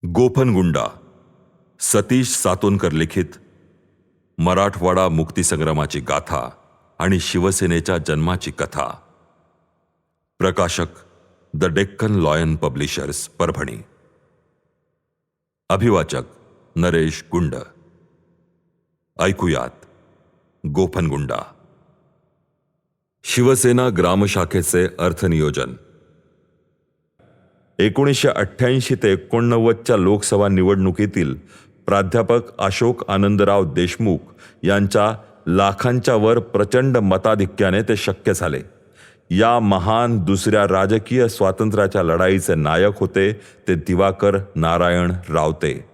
गोफनगुंडा सतीश सातोनकर लिखित मराठवाडा मुक्तीसंग्रामाची गाथा आणि शिवसेनेच्या जन्माची कथा. प्रकाशक the Deccan Lion publishers, Parbhani. अभिवाचक नरेश गुंड. ऐकूयात गोफनगुंडा. शिवसेना ग्रामशाखेचे अर्थनियोजन. 1988 ते 89च्या लोकसभा निवडणुकीतील प्राध्यापक अशोक आनंदराव देशमुख यांच्या लाखांच्या वर प्रचंड मताधिक्याने ते शक्य झाले. या महान दुसऱ्या राजकीय स्वातंत्र्याच्या लढाईचे नायक होते ते दिवाकर नारायण रावते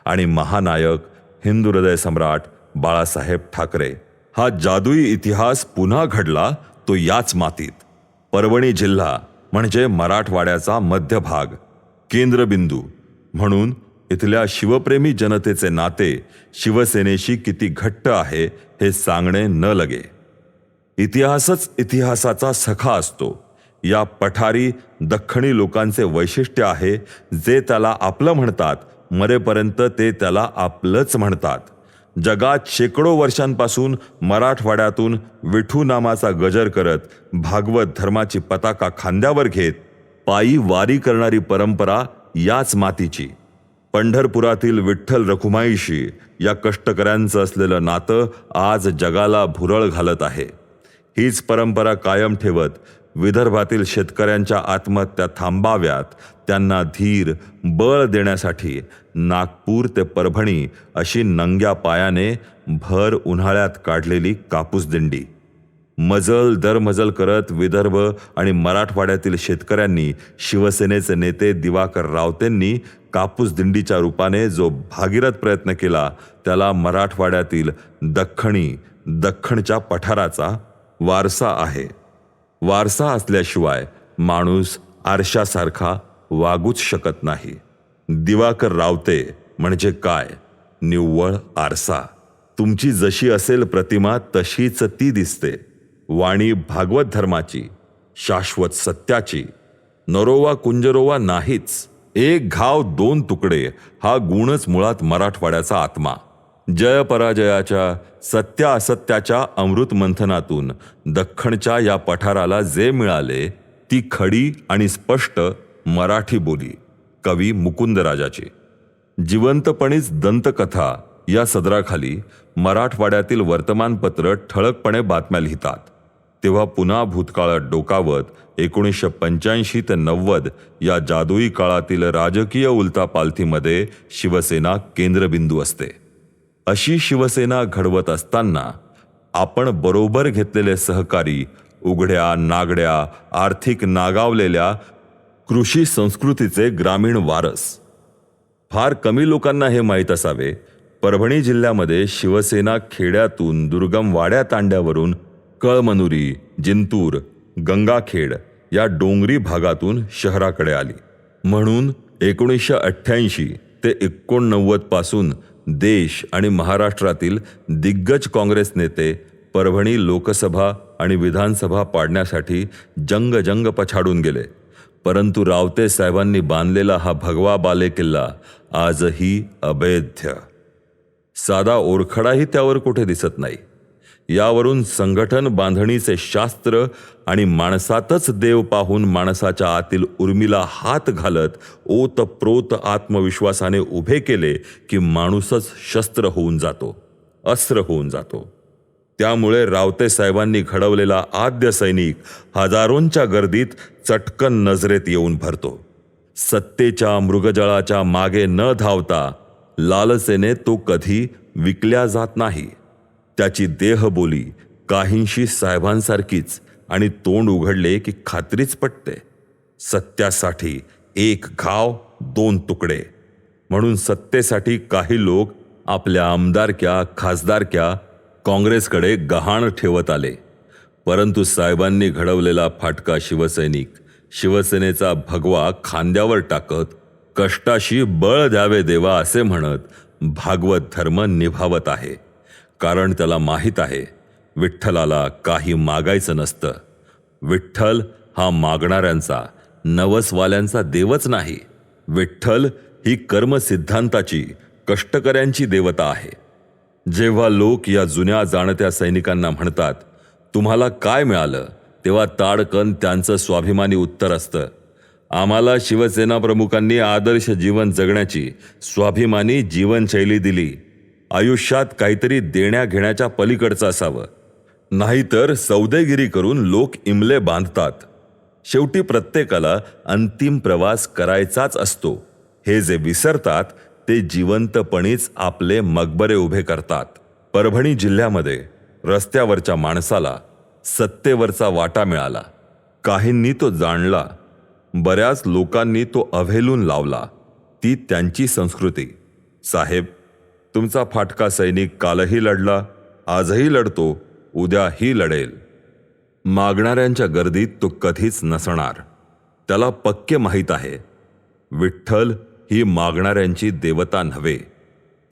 आणि महानायक हिंदू हृदय सम्राट बाळासाहेब ठाकरे. हा जादुई इतिहास पुन्हा घडला तो याच मातीत. परभणी जिल्हा म्हणजे मराठवाड्याचा मध्यभाग, केंद्रबिंदू म्हणून इथल्या शिवप्रेमी जनतेचे नाते शिवसेनेशी किती घट्ट आहे हे सांगणे न लगे. इतिहासच इतिहासाचा सखा असतो. या पठारी दख्खणी लोकांचे वैशिष्ट्य आहे जे त्याला आपलं म्हणतात, मरेपर्यंत ते त्याला आपलंच म्हणतात. जगात शेकडो वर्षांपासून मराठवाड्यातून विठू नामाचा गजर करत भागवत धर्माची पताका खांद्यावर घेत पायी वारी करणारी परंपरा याच मातीची. पंढरपुरातील विठ्ठल रखुमाईशी या कष्टकऱ्यांचं असलेलं नातं आज जगाला भुरळ घालत आहे. हीच परंपरा कायम ठेवत विदर्भातील शेतकऱ्यांच्या आत्महत्या थांबाव्यात, त्यांना धीर बळ देण्यासाठी नागपूर ते परभणी अशी नंग्या पायाने भर उन्हाळ्यात काढलेली कापूस दिंडी. मजल दरमजल करत विदर्भ आणि मराठवाड्यातील शेतकऱ्यांनी शिवसेनेचे नेते दिवाकर रावतेंनी कापूस दिंडीच्या रूपाने जो भागीरथ प्रयत्न केला त्याला मराठवाड्यातील दख्खणच्या पठाराचा वारसा आहे. वारसा असल्याशिवाय माणूस आरशासारखा वागूच शकत नाही. दिवाकर रावते म्हणजे काय? निव्वळ आरसा. तुमची जशी असेल प्रतिमा तशीच ती दिसते. वाणी भागवत धर्माची, शाश्वत सत्याची, नरोवा कुंजरोवा नाहीच. एक घाव दोन तुकडे हा गुणच मुळात मराठवाड्याचा आत्मा. जय पराजयाच्या, सत्य असत्याच्या अमृत मंथनातून दख्खणच्या या पठाराला जे मिळाले ती खडी आणि स्पष्ट मराठी बोली कवी मुकुंदराजाची. जिवंतपणीच दंतकथा या सदराखाली मराठवाड्यातील वर्तमानपत्र ठळकपणे बातम्या लिहितात. तेव्हा पुन्हा भूतकाळात डोकावत 1985 ते 90 या जादुई काळातील राजकीय उलथापालथीमध्ये शिवसेना केंद्रबिंदू असते. अशी शिवसेना घडवत असताना आपण बरोबर घेतलेले सहकारी, उघड्या नागड्या आर्थिक नागावलेल्या कृषी संस्कृतीचे ग्रामीण वारस. फार कमी लोकांना हे माहीत असावे, परभणी जिल्ह्यामध्ये शिवसेना खेड्यातून दुर्गम वाड्या तांड्यावरून कळमनुरी, जिंतूर, गंगाखेड या डोंगरी भागातून शहराकडे आली. म्हणून 1988 ते 89 पासून देश आणि महाराष्ट्रातील दिग्गज काँग्रेस नेते परभणी लोकसभा आणि विधानसभा पाडण्यासाठी जंग पछाडून गेले. परंतु रावते साहेबांनी बांधलेला हा भगवा बालेकिल्ला आजही अभेद्य. साधा ओरखडाही त्यावर कुठे दिसत नाही. यावरून संघटन बांधणीचे शास्त्र आणि माणसातच देव पाहून माणसाच्या आतील उर्मीला हात घालत ओतप्रोत आत्मविश्वासाने उभे केले की माणूसच शस्त्र होऊन जातो, अस्त्र होऊन जातो. त्यामुळे रावते साहेबांनी घडवलेला आद्य सैनिक हजारोंच्या गर्दीत चटकन नजरेत येऊन भरतो. सत्तेच्या मृगजळाच्या मागे न धावता लालसेने तो कधी विकल्या जात नाही. त्याची देहबोली काहींशी साहेबांसारखीच आणि तोंड उघडले की खात्रीच पटते. सत्यासाठी एक घाव दोन तुकडे. म्हणून सत्तेसाठी काही लोक आपल्या आमदारक्या खासदारक्या काँग्रेसकडे गहाण ठेवत आले. परंतु साहेबांनी घडवलेला फाटका शिवसैनिक शिवसेनेचा भगवा खांद्यावर टाकत कष्टाशी बळ द्यावे देवा असे म्हणत भागवत धर्म निभावत आहे. कारण त्याला माहीत आहे विठ्ठलाला काही मागायचं नसतं. विठ्ठल हा मागणाऱ्यांचा, नवसवाल्यांचा देवच नाही. विठ्ठल ही कर्मसिद्धांताची, कष्टकऱ्यांची देवता आहे. जेव्हा लोक या जुन्या जाणत्या सैनिकांना म्हणतात, तुम्हाला काय मिळालं, तेव्हा ताडकन त्यांचं स्वाभिमानी उत्तर असतं, आम्हाला शिवसेना प्रमुखांनी आदर्श जीवन जगण्याची स्वाभिमानी जीवनशैली दिली. आयुष्यात काहीतरी देण्या घेण्याच्या पलीकडचं असावं, नाहीतर सौदेगिरी करून लोक इमले बांधतात. शेवटी प्रत्येकाला अंतिम प्रवास करायचाच असतो. हे जे विसरतात ते जिवंतपणीच आपले मकबरे उभे करतात. परभणी जिल्ह्यामध्ये रस्त्यावरच्या माणसाला सत्तेवरचा वाटा मिळाला. काहींनी तो जाणला, बऱ्याच लोकांनी तो अव्हेलून लावला. ती त्यांची संस्कृती. साहेब, तुमचा फाटका सैनिक कालही लढला, आजही लढतो, उद्याही लढेल. मागणाऱ्यांच्या गर्दीत तो कधीच नसणार. त्याला पक्के माहीत आहे, विठ्ठल ही मागणाऱ्यांची देवता नव्हे,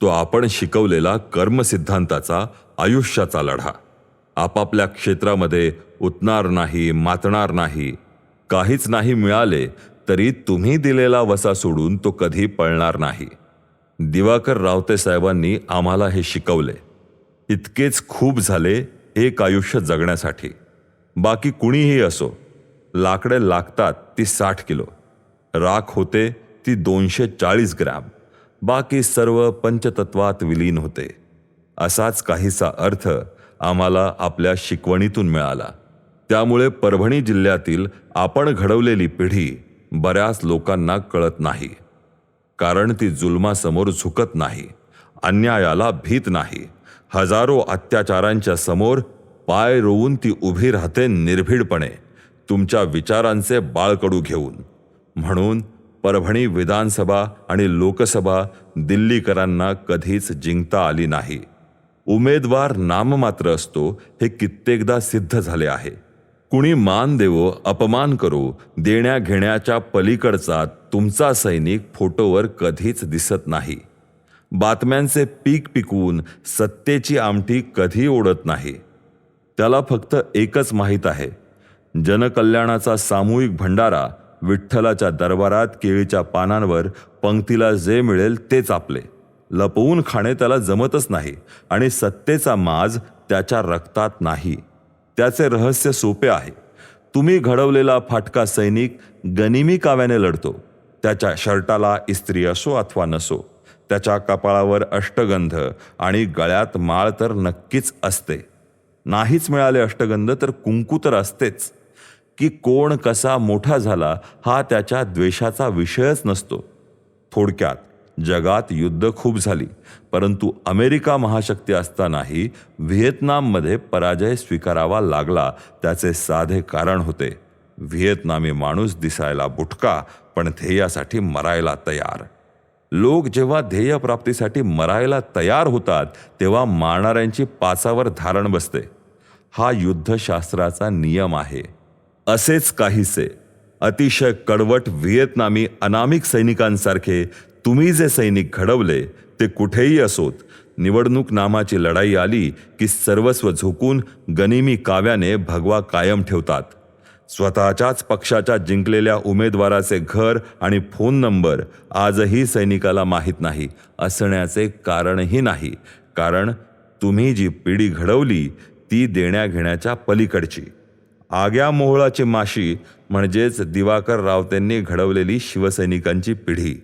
तो आपण शिकवलेला कर्मसिद्धांताचा आयुष्याचा लढा. आपापल्या क्षेत्रामध्ये उतणार नाही, मातणार नाही. काहीच नाही मिळाले तरी तुम्ही दिलेला वसा सोडून तो कधी पळणार नाही. दिवाकर रावते साहेबांनी आम्हाला हे शिकवले. इतकेच खूप झाले एक आयुष्य जगण्यासाठी. बाकी कुणीही असो, लाकडे लागतात ती 60 किलो, राख होते ती 240 ग्रॅम, बाकी सर्व पंचतत्वात विलीन होते. असाच काहीसा अर्थ आम्हाला आपल्या शिकवणीतून मिळाला. त्यामुळे परभणी जिल्ह्यातील आपण घडवलेली पिढी बऱ्याच लोकांना कळत नाही. कारण ती जुलमासमोर झुकत नाही, अन्यायाला भीत नाही. हजारो अत्याचारांच्या समोर पाय रोवून ती उभी राहते निर्भीडपणे, तुमच्या विचारांचे बाळकडू घेऊन. म्हणून परभणी विधानसभा आणि लोकसभा दिल्लीकरांना कधीच जिंकता आली नाही. उमेदवार नाममात्र असतो हे कित्येकदा सिद्ध झाले आहे. कुणी मान देवो अपमान करो, देण्या घेण्याच्या पलीकडचा तुमचा सैनिक फोटोवर कधीच दिसत नाही. बातम्यांचे पीक पिकवून सत्तेची आमटी कधी ओढत नाही. त्याला फक्त एकच माहीत आहे, जनकल्याणाचा सामूहिक भंडारा विठ्ठलाच्या दरबारात केळीच्या पानांवर पंक्तीला जे मिळेल तेच आपले. लपवून खाणे त्याला जमतच नाही आणि सत्तेचा माज त्याच्या रक्तात नाही. त्याचे रहस्य सोपे आहे. तुम्ही घडवलेला फाटका सैनिक गनिमी काव्याने लढतो. त्याच्या शर्टाला इस्त्री असो अथवा नसो, त्याच्या कपाळावर अष्टगंध आणि गळ्यात माळ तर नक्कीच असते. नाहीच मिळाले अष्टगंध तर कुंकू तर असतेच. की कोण कसा मोठा झाला हा त्याच्या द्वेषाचा विषयच नसतो. थोडक्यात, जगात युद्ध खूप झाली, परंतु अमेरिका महाशक्ती असतानाही व्हिएतनाममध्ये पराजय स्वीकारावा लागला. त्याचे साधे कारण होते, व्हिएतनामी माणूस दिसायला बुटका पण ध्येयासाठी मरायला तयार. लोक जेव्हा ध्येयप्राप्तीसाठी मरायला तयार होतात तेव्हा मारणाऱ्यांची पाचावर धारण बसते. हा युद्धशास्त्राचा नियम आहे. असेच काहीसे अतिशय कडवट व्हिएतनामी अनामिक सैनिकांसारखे तुम्ही जे सैनिक घडवले ते कुठेही असोत, निवडणूक नामाची लढाई आली की सर्वस्व झोकून गनिमी काव्याने भगवा कायम ठेवतात. स्वतःच्याच पक्षाच्या जिंकलेल्या उमेदवाराचे घर आणि फोन नंबर आजही सैनिकाला माहीत नाही असण्याचे कारणही नाही. कारण तुम्ही जी पिढी घडवली ती देण्या घेण्याच्या पलीकडची. आग्या मोहळाची माशी म्हणजेच दिवाकर रावतेंनी घडवलेली शिवसैनिकांची पिढी.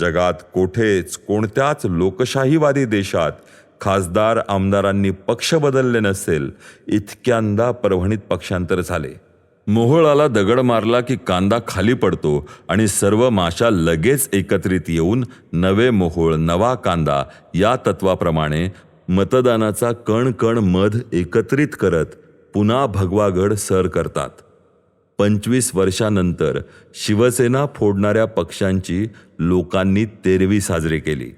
जगात कोठेच कोणत्याच लोकशाहीवादी देशात खासदार आमदारांनी पक्ष बदलले नसेल इतक्यांदा परभणीत पक्षांतर झाले. मोहोळाला दगड मारला की कांदा खाली पडतो आणि सर्व माशा लगेच एकत्रित येऊन नवे मोहोळ नवा कांदा या तत्वाप्रमाणे मतदानाचा कण कण मध एकत्रित करत पुन्हा भगवागड सर करतात. 25 वर्षानंतर शिवसेना फोडणाऱ्या पक्षांची लोकांनी तेरवी साजरी केली.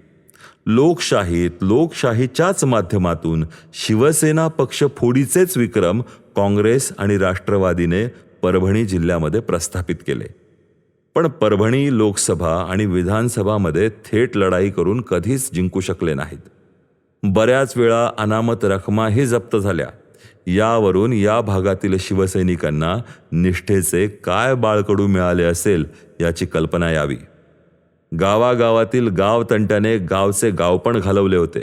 लोकशाहीत लोकशाहीच्याच माध्यमातून शिवसेना पक्ष फोडीचेच विक्रम काँग्रेस आणि राष्ट्रवादीने परभणी जिल्ह्यामध्ये प्रस्थापित केले. पण परभणी लोकसभा आणि विधानसभामध्ये थेट लढाई करून कधीच जिंकू शकले नाहीत. बऱ्याच वेळा अनामत रकमाही जप्त झाल्या. यावरून या भागातील शिवसैनिकांना निष्ठेचे काय बाळकडू मिळाले असेल याची कल्पना यावी. गावागावातील गावतंट्याने गावचे गावपण घालवले होते.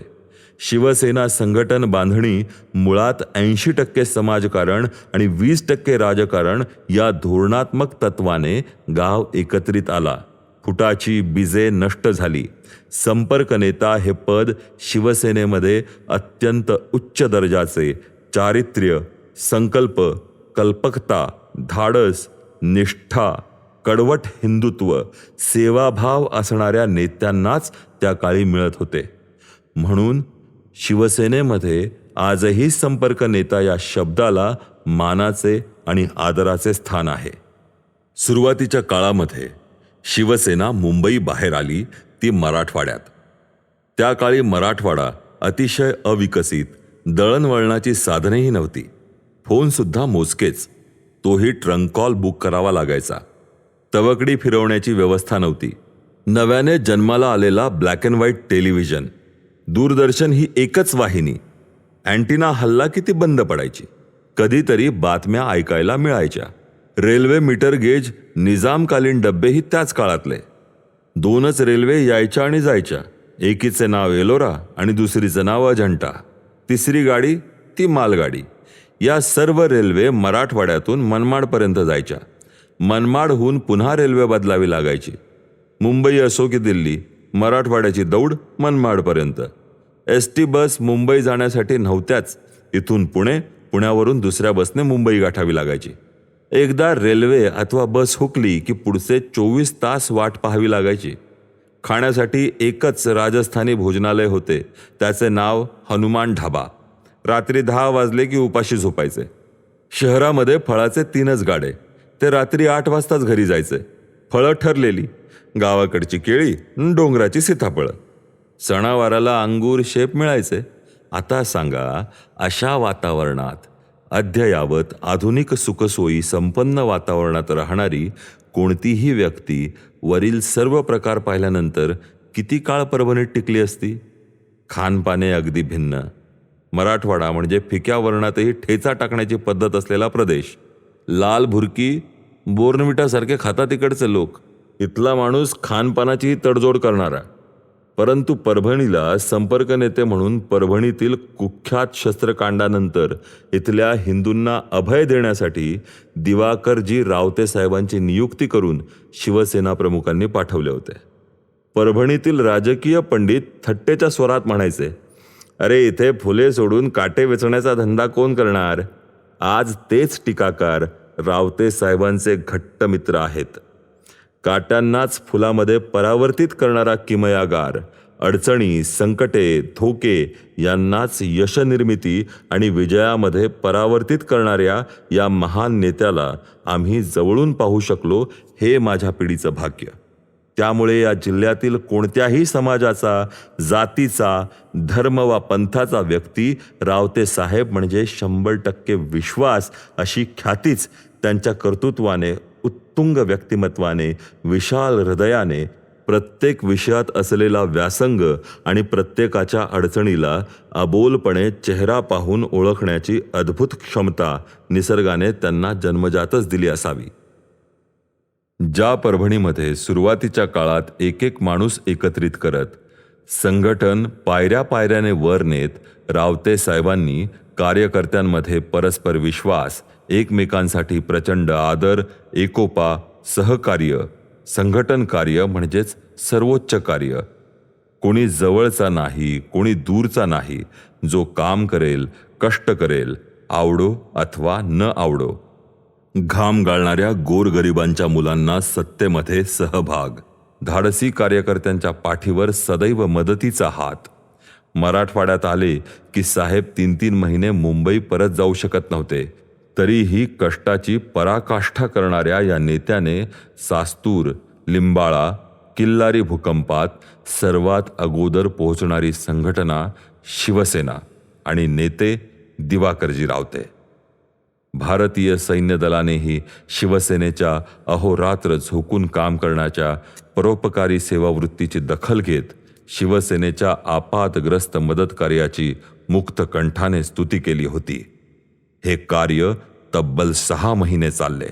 शिवसेना संघटन बांधणी मुळात 80% समाजकारण आणि 20% राजकारण या धोरणात्मक तत्वाने गाव एकत्रित आला. फुटाची बीजे नष्ट झाली. संपर्क नेता हे पद शिवसेनेमध्ये अत्यंत उच्च दर्जाचे चारित्र्य, संकल्प, कल्पकता, धाडस, निष्ठा, कडवट हिंदुत्व, सेवाभाव असणाऱ्या नेत्यांनाच त्या काळी मिळत होते. म्हणून शिवसेनेमध्ये आजही संपर्क नेता या शब्दाला मानाचे आणि आदराचे स्थान आहे. सुरुवातीच्या काळामध्ये शिवसेना मुंबई बाहेर आली, ती मराठवाड्यात. त्या काळी मराठवाडा अतिशय अविकसित, दळणवळणाची साधनेही नव्हती. फोनसुद्धा मोजकेच, तोही ट्रंक कॉल बुक करावा लागायचा. तवकडी फिरवण्याची व्यवस्था नव्हती. नव्याने जन्माला आलेला ब्लॅक अँड व्हाईट टेलिव्हिजन, दूरदर्शन ही एकच वाहिनी. अँटिना हल्ला की ती बंद पडायची. कधीतरी बातम्या ऐकायला मिळायच्या. रेल्वे मीटर गेज निजामकालीन डब्बेही त्याच काळातले. 2च रेल्वे यायच्या आणि जायच्या. एकीचे नाव एलोरा आणि दुसरीचं नाव अजंठा. तिसरी गाडी ती मालगाडी. या सर्व रेल्वे मराठवाड्यातून मनमाडपर्यंत जायच्या. मनमाडहून पुन्हा रेल्वे बदलावी लागायची. मुंबई असो की दिल्ली, मराठवाड्याची दौड मनमाडपर्यंत. ST बस मुंबई जाण्यासाठी नव्हत्याच. इथून पुणे, पुण्यावरून दुसऱ्या बसने मुंबई गाठावी लागायची. एकदा रेल्वे अथवा बस हुकली की पुढचे 24 तास वाट पाहावी लागायची. खाण्यासाठी एकच राजस्थानी भोजनालय होते. त्याचे नाव हनुमान ढाबा. रात्री 10 वाजले की उपाशी झोपायचे. शहरामध्ये फळाचे 3च गाडे. ते रात्री 8 वाजताच घरी जायचे. फळं ठरलेली, गावाकडची केळी, डोंगराची सीताफळं. सणावाराला अंगूर, शेप मिळायचे. आता सांगा, अशा वातावरणात, अद्ययावत आधुनिक सुखसोयी संपन्न वातावरणात राहणारी कोणतीही व्यक्ती वरील सर्व प्रकार पाहिल्यानंतर किती काळ परभणीत टिकली असती? खानपाने अगदी भिन्न. मराठवाडा म्हणजे फिक्या वर्णातही ठेचा टाकण्याची पद्धत असलेला प्रदेश. लाल भुरकी, बोर्नविटासारखे खातात इकडचे लोक. इथला माणूस खानपानाचीही तडजोड करणारा. परंतु परभणीला संपर्क नेते म्हणून परभणीतील कुख्यात शस्त्रकांडानंतर इथल्या हिंदूंना अभय देण्यासाठी दिवाकरजी रावते साहेबांची नियुक्ती करून शिवसेना प्रमुखांनी पाठवले होते. परभणीतील राजकीय पंडित थट्टेच्या स्वरात म्हणायचे, अरे इथे फुले सोडून काटे वेचण्याचा धंदा कोण करणार? आज तेच टीकाकार रावते साहेबांचे घट्ट मित्र आहेत. काट्यांनाच फुलामध्ये परावर्तित करणारा किमयागार, अडचणी, संकटे, धोके यांनाच यशनिर्मिती आणि विजयामध्ये परावर्तित करणाऱ्या या महान नेत्याला आम्ही जवळून पाहू शकलो, हे माझ्या पिढीचं भाग्य. त्यामुळे या जिल्ह्यातील कोणत्याही समाजाचा, जातीचा, धर्म वा पंथाचा व्यक्ती रावते साहेब म्हणजे 100% विश्वास अशी ख्यातीच त्यांच्या कर्तृत्वाने, उत्तुंग व्यक्तिमत्वाने, विशाल हृदयाने, प्रत्येक विषयात असलेला व्यासंग आणि प्रत्येकाच्या अडचणीला अबोलपणे चेहरा पाहून ओळखण्याची अद्भुत क्षमता निसर्गाने त्यांना जन्मजातच दिली असावी. ज्या परभणीमध्ये सुरुवातीच्या काळात एक एक माणूस एकत्रित करत संघटन पायऱ्या पायऱ्याने वर नेत रावते साहेबांनी कार्यकर्त्यांमध्ये परस्पर विश्वास, एकमेकांसाठी प्रचंड आदर, एकोपा, सहकार्य, संघटन कार्य म्हणजेच सर्वोच्च कार्य. कोणी जवळचा नाही, कोणी दूरचा नाही. जो काम करेल, कष्ट करेल, आवडो अथवा न आवडो. घाम गाळणाऱ्या गोरगरिबांच्या मुलांना सत्तेमध्ये सहभाग. धाडसी कार्यकर्त्यांच्या पाठीवर सदैव मदतीचा हात. मराठवाड्यात आले की साहेब 3-3 महिने मुंबई परत जाऊ शकत नव्हते. तरीही कष्टाची पराकाष्ठा करणाऱ्या या नेत्याने सास्तूर, लिंबाळा, किल्लारी भूकंपात सर्वात अगोदर पोहोचणारी संघटना शिवसेना आणि नेते दिवाकरजी रावते. भारतीय सैन्य दलानेही शिवसेनेच्या अहोरात्र झोकून काम करण्याच्या परोपकारी सेवावृत्तीची दखल घेत शिवसेनेच्या आपातग्रस्त मदत कार्याची मुक्त कंठाने स्तुती केली होती. हे कार्य तब्बल 6 महिने चालले.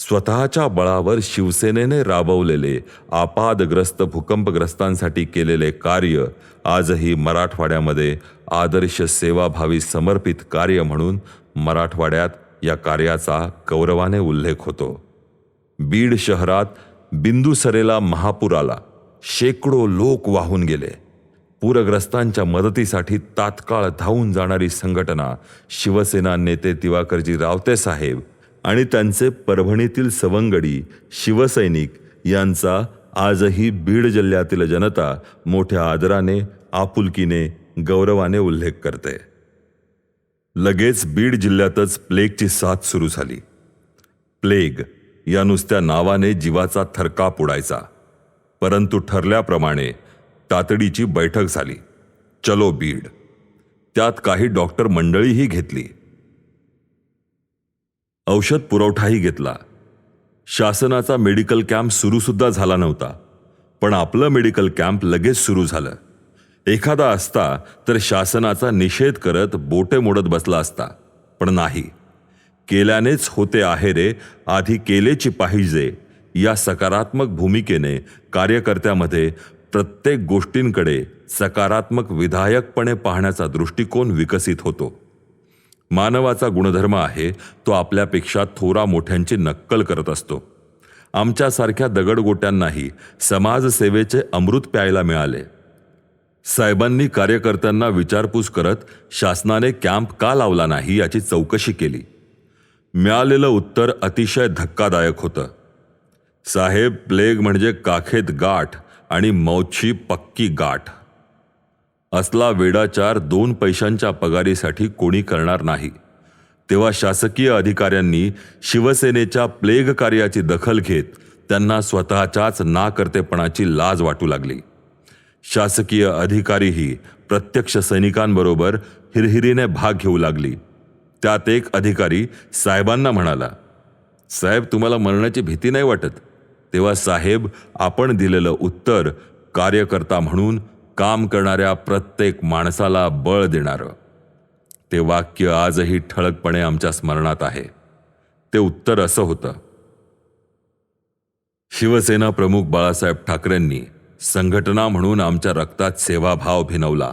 स्वतःच्या बळावर शिवसेनेने राबवलेले आपादग्रस्त भूकंपग्रस्तांसाठी केलेले कार्य आजही मराठवाड्यामध्ये आदर्श सेवाभावी समर्पित कार्य म्हणून मराठवाड्यात या कार्याचा गौरवाने उल्लेख होतो. बीड शहरात बिंदुसरेला महापूर आला. शेकडो लोक वाहून गेले. पूरग्रस्तांच्या मदतीसाठी तात्काळ धावून जाणारी संघटना शिवसेना नेते दिवाकरजी रावते साहेब आणि त्यांचे परभणीतील सवंगडी शिवसैनिक यांचा आजही बीड जिल्ह्यातील जनता मोठ्या आदराने, आपुलकीने, गौरवाने उल्लेख करते. लगेच बीड जिल्ह्यातच प्लेगची साथ सुरू झाली. प्लेग या नुसत्या नावाने जीवाचा थरकाप उडायचा. परंतु ठरल्याप्रमाणे तातडीची बैठक झाली. चलो बीड. त्यात काही डॉक्टर मंडळीही घेतली. औषध पुरवठाही घेतला. शासनाचा मेडिकल कॅम्प सुरूसुद्धा झाला नव्हता, पण आपलं मेडिकल कॅम्प लगेच सुरू झालं. एखादा असता तर शासनाचा निषेध करत बोटे मोडत बसला असता, पण नाही. केल्यानेच होते आहे रे, आधी केलेची पाहिजे या सकारात्मक भूमिकेने कार्यकर्त्यामध्ये प्रत्येक गोष्टींकडे सकारात्मक विधायकपणे पाहण्याचा दृष्टिकोन विकसित होतो. मानवाचा गुणधर्म आहे तो आपल्यापेक्षा थोरा मोठ्यांची नक्कल करत असतो. आमच्यासारख्या दगडगोट्यांनाही समाजसेवेचे अमृत प्यायला मिळाले. साहेबांनी कार्यकर्त्यांना विचारपूस करत शासनाने कॅम्प का लावला नाही याची चौकशी केली. मिळालेलं उत्तर अतिशय धक्कादायक होतं. साहेब, प्लेग म्हणजे काखेत गाठ आणि मौतची पक्की गाठ. असला वेडाचार 2 पैशांच्या पगारीसाठी कोणी करणार नाही. तेव्हा शासकीय अधिकाऱ्यांनी शिवसेनेच्या प्लेग कार्याची दखल घेत त्यांना स्वतःच्याच नाकर्तेपणाची लाज वाटू लागली. शासकीय अधिकारीही प्रत्यक्ष सैनिकांबरोबर हिरहिरीने भाग घेऊ लागली. त्यात एक अधिकारी साहेबांना म्हणाला, साहेब, तुम्हाला मरण्याची भीती नाही वाटत? तेव्हा साहेब आपण दिलेलं उत्तर कार्यकर्ता म्हणून काम करणाऱ्या प्रत्येक माणसाला बळ देणारं. ते वाक्य आजही ठळकपणे आमच्या स्मरणात आहे. ते उत्तर असं होतं, शिवसेना प्रमुख बाळासाहेब ठाकरेंनी संघटना म्हणून आमच्या रक्तात सेवाभाव भिनवला.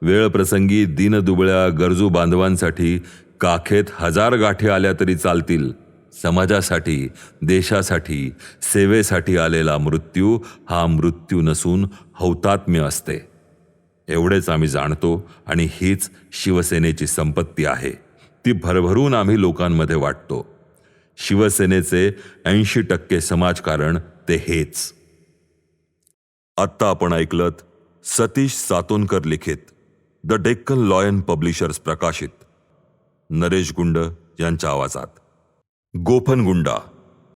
वेळप्रसंगी दीनदुबळ्या गरजू बांधवांसाठी काखेत 1000 गाठी आल्या तरी चालतील. समाजासाठी, देशासाठी, सेवेसाठी आलेला मृत्यू हा मृत्यू नसून हौतात्म्य असते. एवढेच आम्ही जाणतो आणि हीच शिवसेनेची संपत्ती आहे. ती भरभरून आम्ही लोकांमध्ये वाटतो. शिवसेनेचे 80% समाजकारण ते हेच. आत्ता आपण ऐकलत सतीश सातोनकर लिखित द डेक्कन लॉयन पब्लिशर्स प्रकाशित नरेश गुंड यांच्या आवाजात गोफनगुंडा